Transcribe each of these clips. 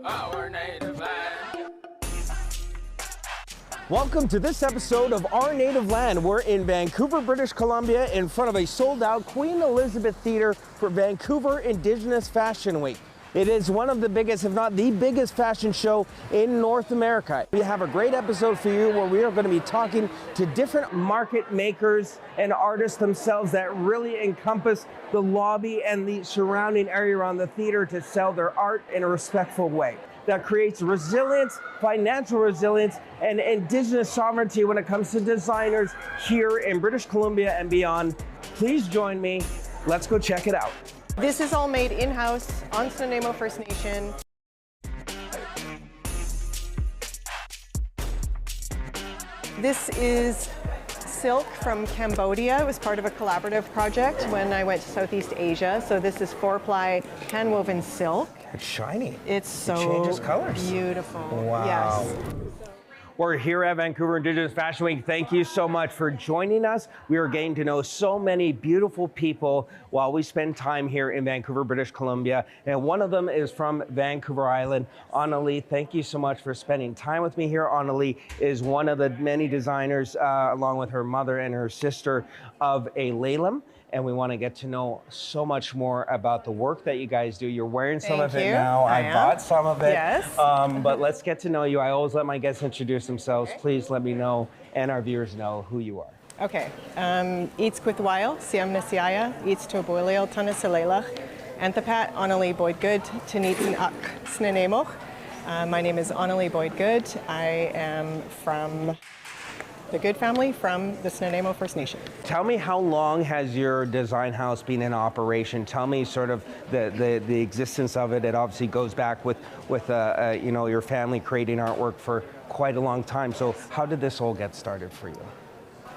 our native land. Welcome to this episode of Our Native Land. We're in Vancouver, British Columbia, in front of a sold-out Queen Elizabeth Theatre for Vancouver Indigenous Fashion Week. It is one of the biggest, if not the biggest, fashion show in North America. We have a great episode for you where we are going to be talking to different market makers and artists themselves that really encompass the lobby and the surrounding area around the theater to sell their art in a respectful way that creates resilience, financial resilience, and Indigenous sovereignty when it comes to designers here in British Columbia and beyond. Please join me. Let's go check it out. This is all made in-house on Snuneymuxw First Nation. This is silk from Cambodia. It was part of a collaborative project when I went to Southeast Asia. So this is 4-ply hand-woven silk. It's shiny. It's so it changes colors. Beautiful. Wow. Yes. We're here at Vancouver Indigenous Fashion Week. Thank you so much for joining us. We are getting to know so many beautiful people while we spend time here in Vancouver, British Columbia. And one of them is from Vancouver Island. Annalie, thank you so much for spending time with me here. Annalie is one of the many designers, along with her mother and her sister, of a lalem. And we want to get to know so much more about the work that you guys do. You're wearing some of it now. I bought some of it. Yes. But let's get to know you. I always let my guests introduce themselves. Please let me know and our viewers know who you are. Okay. Eats Kwithwail, Siam Nasiaya, Eats Toboilio, Tanasalelach, Anthapat, Annalie Boyd Good, Tanitsan Ak Snuneymuxw. My name is Annalie Boyd Good. I am from the Good family from the Snuneymuxw First Nation. Tell me, how long has your design house been in operation? Tell me sort of the existence of it. It obviously goes back with you know, your family creating artwork for quite a long time. So how did this all get started for you?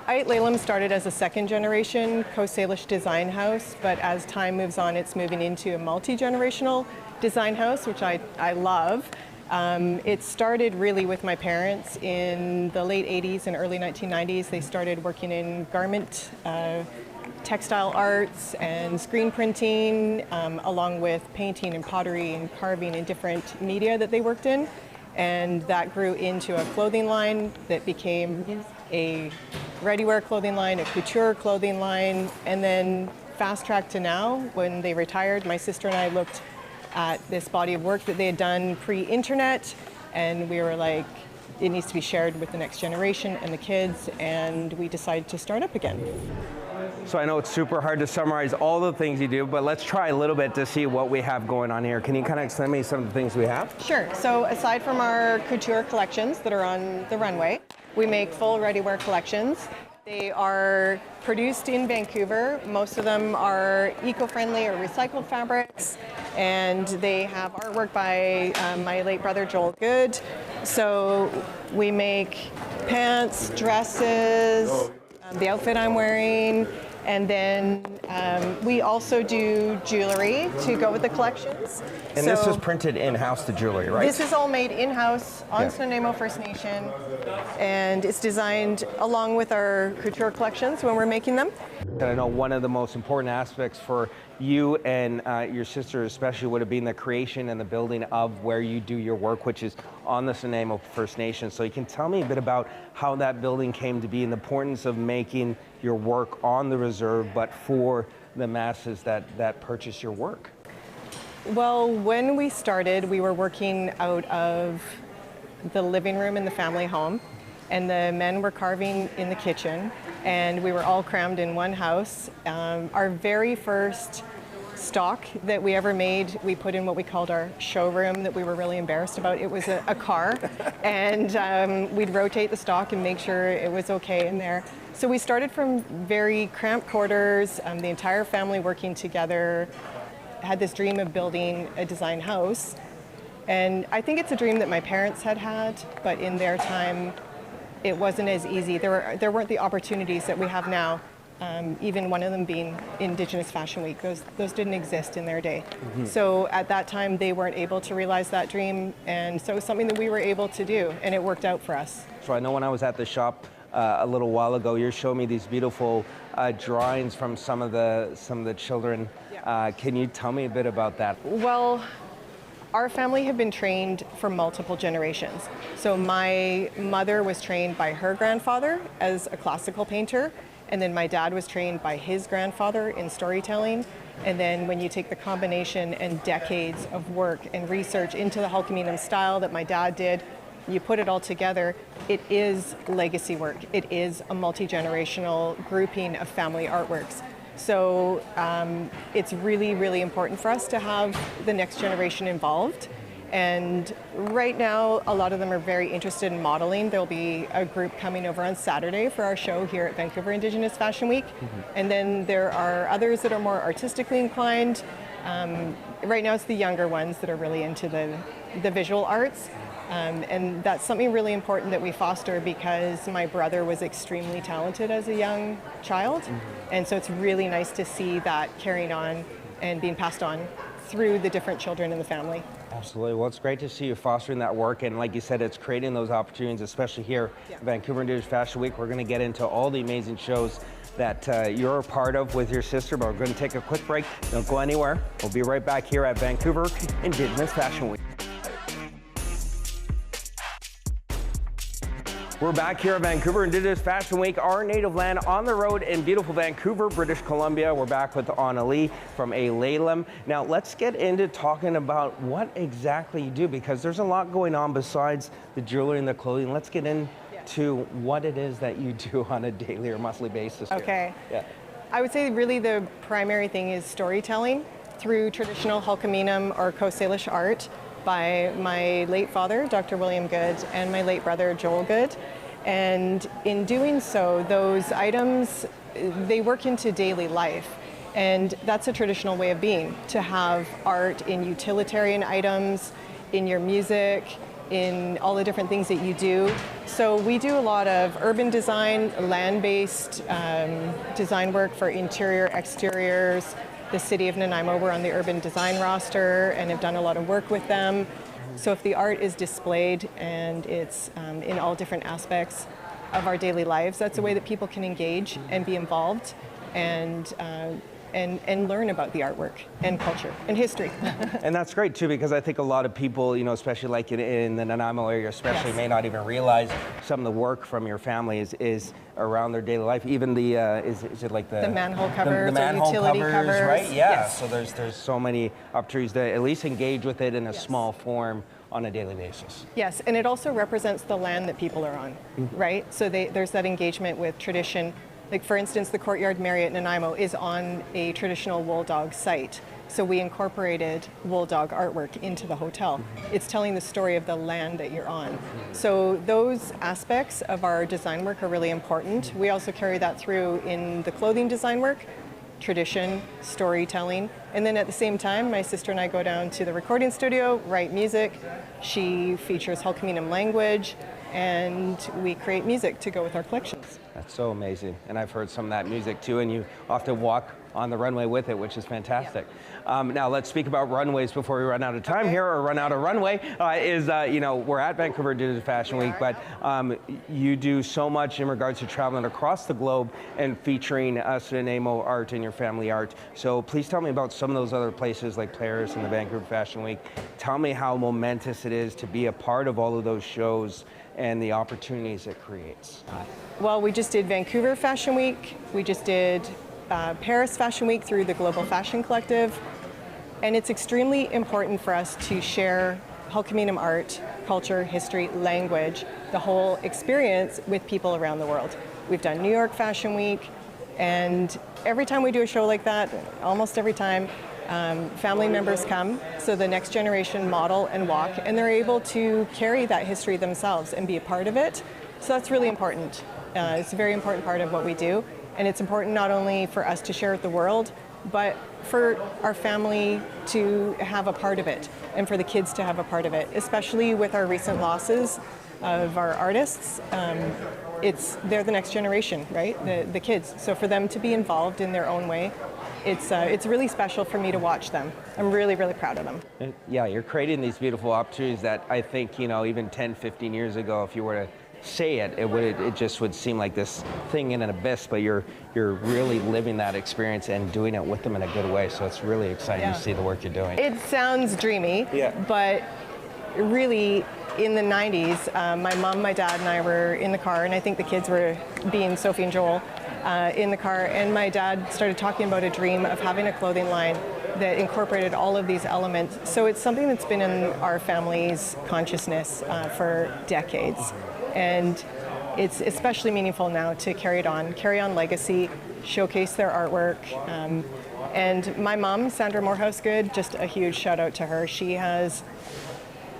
Ait Lalem started as a second generation Coast Salish design house, but as time moves on, it's moving into a multi-generational design house, which I love. It started really with my parents in the late 80s and early 1990s. They started working in garment, textile arts and screen printing, along with painting and pottery and carving in different media that they worked in. And that grew into a clothing line that became a ready-wear clothing line, a couture clothing line, and then fast-tracked to now. When they retired, my sister and I looked at this body of work that they had done pre-internet, and we were like, it needs to be shared with the next generation and the kids, and we decided to start up again. So I know it's super hard to summarize all the things you do, but let's try a little bit to see what we have going on here. Can you kind of explain me some of the things we have? Sure. So aside from our couture collections that are on the runway, we make full ready-wear collections. They are produced in Vancouver. Most of them are eco-friendly or recycled fabrics, and they have artwork by my late brother Joel Good. So we make pants, dresses, the outfit I'm wearing, and then we also do jewelry to go with the collections. And so this is printed in-house, the jewelry, right? This is all made in-house on Snuneymuxw First Nation, and it's designed along with our couture collections when we're making them. And I know one of the most important aspects for you and your sister especially would have been the creation and the building of where you do your work, which is on the Snuneymuxw First Nation. So you can tell me a bit about how that building came to be and the importance of making your work on the reserve, but for the masses that purchase your work. Well, when we started, we were working out of the living room in the family home, and the men were carving in the kitchen, and we were all crammed in one house. Our very first stock that we ever made, we put in what we called our showroom that we were really embarrassed about. It was a car, and we'd rotate the stock and make sure it was okay in there. So we started from very cramped quarters, the entire family working together, had this dream of building a design house. And I think it's a dream that my parents had, but in their time, it wasn't as easy. There weren't the opportunities that we have now, even one of them being Indigenous Fashion Week. Those didn't exist in their day. Mm-hmm. So at that time, they weren't able to realize that dream, and so it was something that we were able to do, and it worked out for us. So I know when I was at the shop a little while ago, you're showing me these beautiful drawings from some of the children. Yeah. Can you tell me a bit about that? Well, Our family have been trained for multiple generations. So my mother was trained by her grandfather as a classical painter, and then my dad was trained by his grandfather in storytelling. And then when you take the combination and decades of work and research into the Hulkaminum style that my dad did, you put it all together, it is legacy work. It is a multi-generational grouping of family artworks. So it's really, really important for us to have the next generation involved. And right now, a lot of them are very interested in modeling. There'll be a group coming over on Saturday for our show here at Vancouver Indigenous Fashion Week. And then there are others that are more artistically inclined. Right now, it's the younger ones that are really into the visual arts. And that's something really important that we foster because my brother was extremely talented as a young child. And so it's really nice to see that carrying on and being passed on through the different children in the family. Absolutely. Well, it's great to see you fostering that work. And like you said, it's creating those opportunities, especially here at Vancouver Indigenous Fashion Week. We're going to get into all the amazing shows that you're a part of with your sister, but we're going to take a quick break. Don't go anywhere. We'll be right back here at Vancouver Indigenous Fashion Week. We're back here at Vancouver Indigenous Fashion Week, our native land, on the road in beautiful Vancouver, British Columbia. We're back with Anna Lee from Alalem. Now let's get into talking about what exactly you do, because there's a lot going on besides the jewelry and the clothing. Let's get into what it is that you do on a daily or monthly basis here. Okay. Yeah. I would say really the primary thing is storytelling through traditional Hulkaminum or Coast Salish art by my late father, Dr. William Good, and my late brother, Joel Good. And in doing so, those items, they work into daily life. And that's a traditional way of being, to have art in utilitarian items, in your music, in all the different things that you do. So we do a lot of urban design, land-based design work for interior, exteriors. The city of Nanaimo, we're on the urban design roster and have done a lot of work with them. So if the art is displayed and it's in all different aspects of our daily lives, that's a way that people can engage and be involved and learn about the artwork and culture and history. And that's great too, because I think a lot of people, you know, especially like in the Nanaimo area especially, may not even realize some of the work from your family is around their daily life. Even the, is it like the manhole covers, the manhole utility covers, right? Yeah, yes. so there's so many opportunities to at least engage with it in a small form on a daily basis. Yes, and it also represents the land that people are on, right? So there's that engagement with tradition. Like for instance, the Courtyard Marriott Nanaimo is on a traditional wool dog site. So we incorporated wool dog artwork into the hotel. It's telling the story of the land that you're on. So those aspects of our design work are really important. We also carry that through in the clothing design work, tradition, storytelling. And then at the same time, my sister and I go down to the recording studio, write music. She features Hulkaminum language, and we create music to go with our collections. That's so amazing. And I've heard some of that music too, and you often walk on the runway with it, which is fantastic. Now let's speak about runways before we run out of time here, or run out of runway. You know, we're at Vancouver Indigenous Fashion Week, but you do so much in regards to traveling across the globe and featuring Nanaimo art and your family art. So please tell me about some of those other places like Paris and the Vancouver Fashion Week. Tell me how momentous it is to be a part of all of those shows and the opportunities it creates. Well, we just did Vancouver Fashion Week. We just did Paris Fashion Week through the Global Fashion Collective. And it's extremely important for us to share Hulkaminum art, culture, history, language, the whole experience with people around the world. We've done New York Fashion Week, and every time we do a show like that, almost every time, family members come, so the next generation model and walk, and they're able to carry that history themselves and be a part of it. So that's really important. It's a very important part of what we do, and it's important not only for us to share with the world, but for our family to have a part of it, and for the kids to have a part of it, especially with our recent losses of our artists. They're the next generation, right? The kids. So for them to be involved in their own way, it's really special for me to watch them. I'm really, really proud of them. Yeah, you're creating these beautiful opportunities that I think, you know, even 10, 15 years ago, if you were to say it, it just would seem like this thing in an abyss, but you're really living that experience and doing it with them in a good way. So it's really exciting to see the work you're doing. It sounds dreamy, but really in the 90s, my mom, my dad, and I were in the car, and I think the kids were being Sophie and Joel in the car, and my dad started talking about a dream of having a clothing line that incorporated all of these elements. So it's something that's been in our family's consciousness for decades. And it's especially meaningful now to carry on legacy, showcase their artwork. And my mom, Sandra Morehouse-Good, just a huge shout out to her.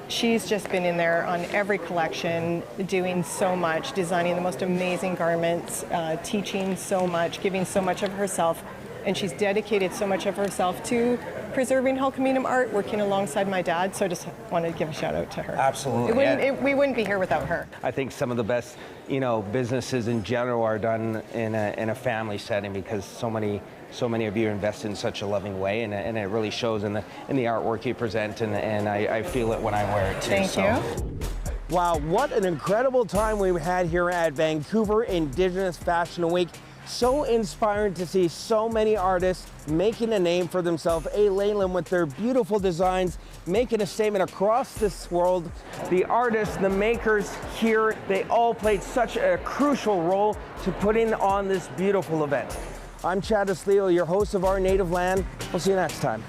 She's just been in there on every collection, doing so much, designing the most amazing garments, teaching so much, giving so much of herself. And she's dedicated so much of herself to preserving Halkominum art, working alongside my dad. So I just wanted to give a shout out to her. Absolutely. We wouldn't be here without her. I think some of the best, businesses in general are done in a family setting, because so many of you invest in such a loving way, and it really shows in the artwork you present, and I feel it when I wear it too. Thank you. Wow, what an incredible time we've had here at Vancouver Indigenous Fashion Week. So inspiring to see so many artists making a name for themselves. A. Leyland with their beautiful designs, making a statement across this world. The artists, the makers here, they all played such a crucial role to putting on this beautiful event. I'm Tchadas, your host of Our Native Land. We'll see you next time.